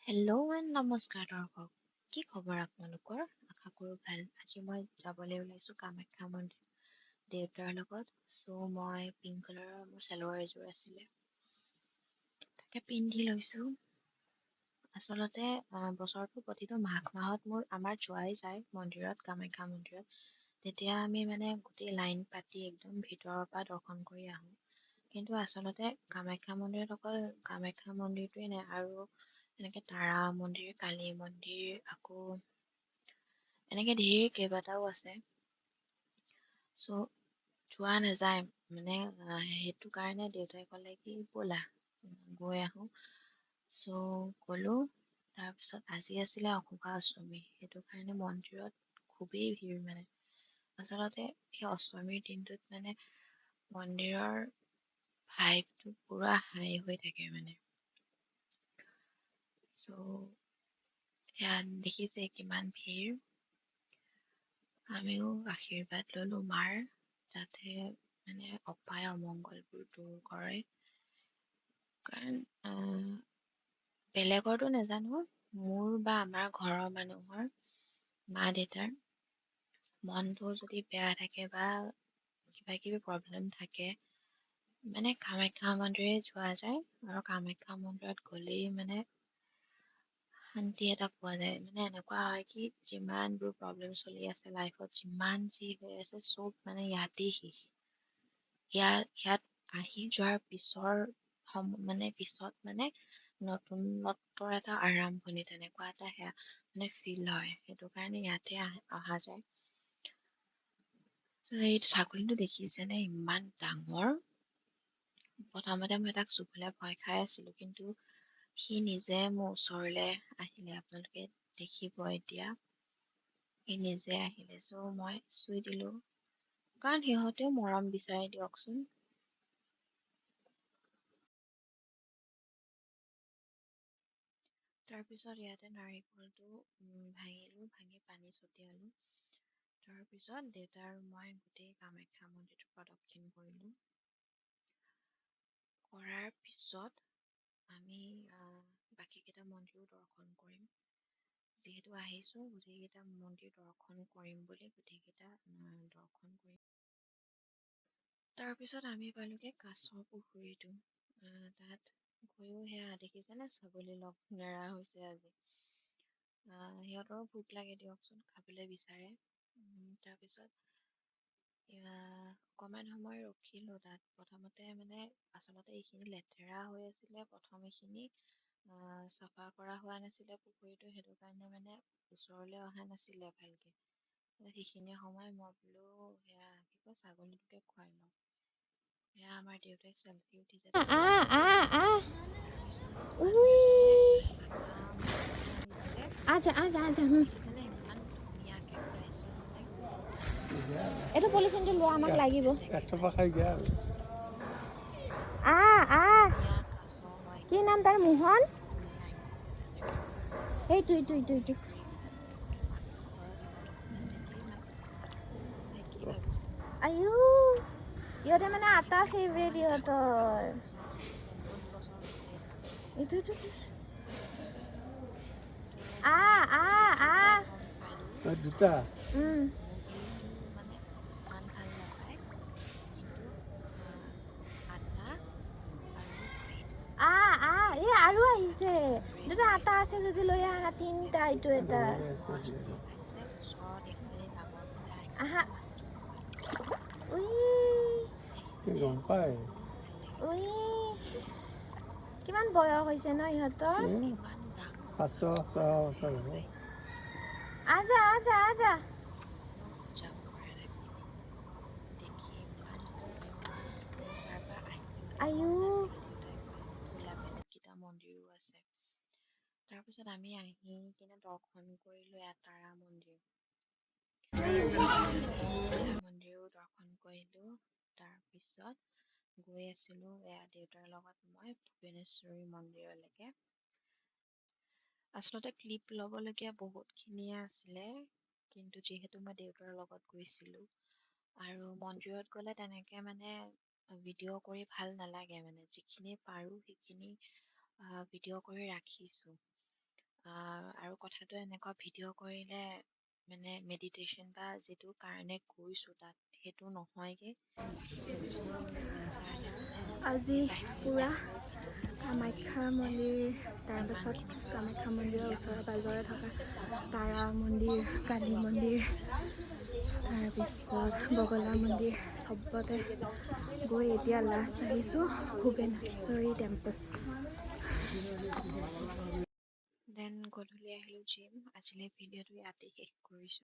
Hello' and নমস্কাৰ দৰ্শক। কি খবৰ আপোনালোকৰ? আশা কৰোঁ ভাল। আজি মই যাবলৈ ওলাইছোঁ কামাখ্যা মন্দিৰ দেউতাৰ লগত। মই পিংক কালাৰৰ মোৰ চেলোৱাৰ এযোৰ আছিলে, তাকে পিন্ধি লৈছোঁ। আচলতে বছৰটো প্ৰতিটো মাঘ মাহত আমাৰ যোৱাই যায় মন্দিৰত, কামাখ্যা মন্দিৰত। তেতিয়া আমি গোটেই লাইন পাতি একদম ভিতৰৰ পৰা দৰ্শন কৰি আহোঁ। কিন্তু আচলতে কামাখ্যা মন্দিৰত অকল কামাখ্যা মন্দিৰটোৱে নাই, আৰু এনেকে তাৰা মন্দিৰ, কালী মন্দিৰ, আকৌ এনেকে ধেৰ কেইবাটাও আছে। চ' যোৱা নাযায় সেইটো কাৰণে দেউতাই ক'লে কি ব'লা গৈ আহোঁ। গ'লো। তাৰপিছত আজি আছিলে অশোকা অষ্টমী, সেইটো কাৰণে মন্দিৰত খুবেই ভিৰ আচলতে সেই অষ্টমীৰ দিনটোত মন্দিৰৰ ভাইবটো পুৰা হাই হৈ থাকে ইয়াত দেখিছে কিমান ভিৰ। আমিও আশীৰ্বাদ ললো মাৰ, যাতে অপায় অমংগলবোৰ দূৰ কৰে। কাৰণ বেলেগৰটো নাজানো, মোৰ বা আমাৰ ঘৰৰ মানুহৰ, মা দেউতাৰ মনটো যদি বেয়া থাকে বা কিবা কিবি প্ৰব্লেম থাকে, কামাখ্যা মন্দিৰে যোৱা যায়। আৰু কামাখ্যা মন্দিৰত গ'লেই শান্তি এটা পোৱা যায়। এনেকুৱা হয় কি যিমানবোৰ প্ৰব্লেম চলি আছে লাইফত, যিমান যি হৈ আছে, চব ইয়াতেই শেষ। ইয়াত আহি যোৱাৰ পিছত নতুনত্বৰ এটা আৰম্ভণি, তেনেকুৱা এটা সেয়া ফিল হয়। সেইটো কাৰণে ইয়াতে অহা যায়। এই ছাগলীটো দেখিছেনে, ইমান ডাঙৰ। প্ৰথমতে মই তাক চুবলৈ ভয় খাই আছিলো, কিন্তু সি নিজে মোৰ ওচৰলে আহিলে। আপোনালোকে দেখিব এতিয়া, সি নিজে আহিলে। মই চুই দিলো, কাৰণ সিহঁতেও মৰম বিচাৰে দিয়কচোন। তাৰপিছত ইয়াতে নাৰিকলটো ভাঙিলো, ভাঙি পানী ছটিয়ালো। তাৰপিছত দেউতা আৰু মই গোটেই কামাখ্যা মন্দিৰটো প্ৰদক্ষিণ কৰিলো। কৰাৰ পিছত আমি বাকীকেইটা মন্দিৰো দৰ্শন কৰিম। যিহেতু আহিছো, গোটেইকেইটা মন্দিৰ দৰ্শন কৰিম বুলি গোটেইকেইটা দৰ্শন কৰিম। তাৰপিছত আমি পালোগে কাছ পুখুৰীটো। তাত গৈও সেয়া দেখিছেনে, ছাগলী লগ নেৰা হৈছে আজি। সিহঁতৰো ভোক লাগে দিয়কচোন, খাবলৈ বিচাৰে। তাৰপিছত অকমান সময় ৰখিলো তাত। প্ৰথমতে আচলতে এইখিনি লেতেৰা হৈ আছিলে, প্ৰথম এইখিনি চাফা কৰা হোৱা নাছিলে পুখুৰীটো, সেইটো কাৰণে ওচৰলে অহা নাছিলে ভালকে। সেইখিনি সময় মই বোলো সেয়া কি কয়, ছাগলীটোকে খুৱাই লওঁ। সেয়া আমাৰ দেউতাই চেলফি উঠিছে তাতে। তাৰপিছত উই, এইফালে আটা ময়দা লৈ আনিছিলে। আজা আজা আজা দেখিছেনে, ইমান ধুনীয়াকে খুৱাইছে নহয়। এইটো পলিথিনটো লোৱা, আমাক লাগিব। ইমান ধুনীয়া কাছ হয়, কি নাম তাৰ, মোহন? লৈ আনিছে তাতে। এইটো পুখুৰীকেইটাত যে একদম পাকঘৰৰ তলত সোমাই থাকে ইমান কাছ। আপুনি কি ভাবিছে? আইও, ইহঁতে আটা ফেভৰেট ইমান ডাঙৰ ডাঙৰ ইহঁতৰ। কাছ, আচলতে বহুত বছৰ হৈছে এই কাছবোৰ এইটো খোৱা। এইটো মই নিজে যাই আহ গম পালো, দুটা মুৰ্গীটো ইমান ভাল নাপায়, কিন্তু আটা আৰু দৈত এই আৰু আহিছে। ফেভৰেট দুটা হয়। আটা আছে যদি লৈ আহা, তিনটা এইটো বেছিভাগ এটা। মাছবোৰ খাইছে। ওচৰত এইফালে ডাঙৰ ফালে আহা আহিছে, মানুহজনে পানী দিছে। উই দেখিবলৈ বহুত ভাল লাগিছে উই কিন্তু। কিমান বয়স হৈছে ন ইহঁতৰ? ইমান ডাঙৰ কাছ আছে দৈত। আজা আজা আজা। একদম সহ্য কৰা নাই মানে। দেখি ইমান ধুনীয়া আৰু তাৰ পৰা আহিবলে আইও মন নাছিলে। দেউতাই কৈ আছে ব'লা, বেলেগকেইটা মন্দিৰো আছে। তাৰপিছত আমি আহি কিনে দৰ্শন কৰিলো তাৰা মন্দিৰ। তাৰা মন্দিৰো দৰ্শন কৰিলো। তাৰপিছত গৈ আছিলো দেউতাৰ লগত মই ভূৱনেশ্বৰী মন্দিৰলৈকে। আচলতে ক্লিপ ল'বলগীয়া বহুতখিনিয়ে আছিলে, কিন্তু যিহেতু মই দেউতাৰ লগত গৈছিলো, আৰু মন্দিৰত গ'লে তেনেকে ভিডিঅ' কৰি ভাল নালাগে। যিখিনি পাৰো সেইখিনি ভিডিঅ' কৰি ৰাখিছো। আৰু কথাটো এনেকুৱা ভিডিঅ' কৰিলে মানে মেডিটেশ্যন বা যিটো কাৰণে গৈছোঁ তাত সেইটো নহয়গে। চ' সেইটো কাৰণে মানে আজি পূৰা বাহিৰৰ কামাখ্যা মন্দিৰ, তাৰপাছত ইমানখিনি কামাখ্যা ফুৰিলোঁ মন্দিৰৰ ফুৰি ওচৰে আহোঁতে পাঁজৰে থকা বহুত টায়াৰ্ড হৈ তাৰা গৈছোঁ। মন্দিৰ, কালী মন্দিৰ, তাৰপিছত বগলা মন্দিৰ চবতে গৈ এতিয়া লাষ্ট আহিছোঁ ভূৱেনেশ্বৰী টেম্পল। দেন গধূলি আহিলোঁ জিম। আজিলৈ ভিডিঅ'টো ইয়াতে শেষ কৰিছোঁ।